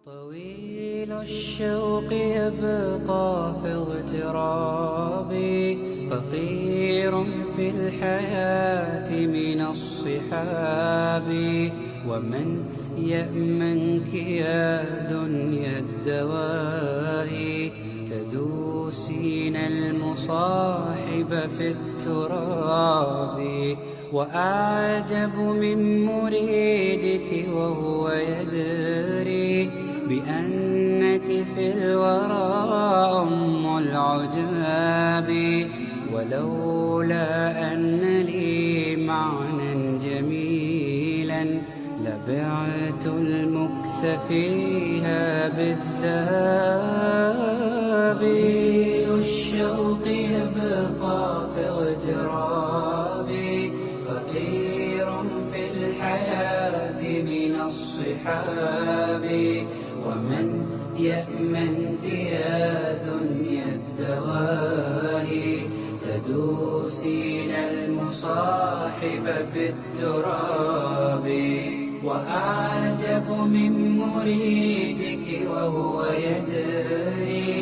طويل الشوق يبقى في اغترابي، فقير في الحياة من الصحاب. ومن يأمنك يا دنيا الدواهي، تدوسين المصاحب في التراب. وأعجب من مريدك وهو يدري بأنك في الورى أم العجاب. ولولا أن لي معنى جميلا لبعت المكث فيها بالذهب. الشوق يبقى في اغترابي، فقير في الحياة من الصحاب. ومن يأمنك يا دنيا الدواهي، تدوسين المصاحب في التراب. وأعجب من مريدك وهو يدري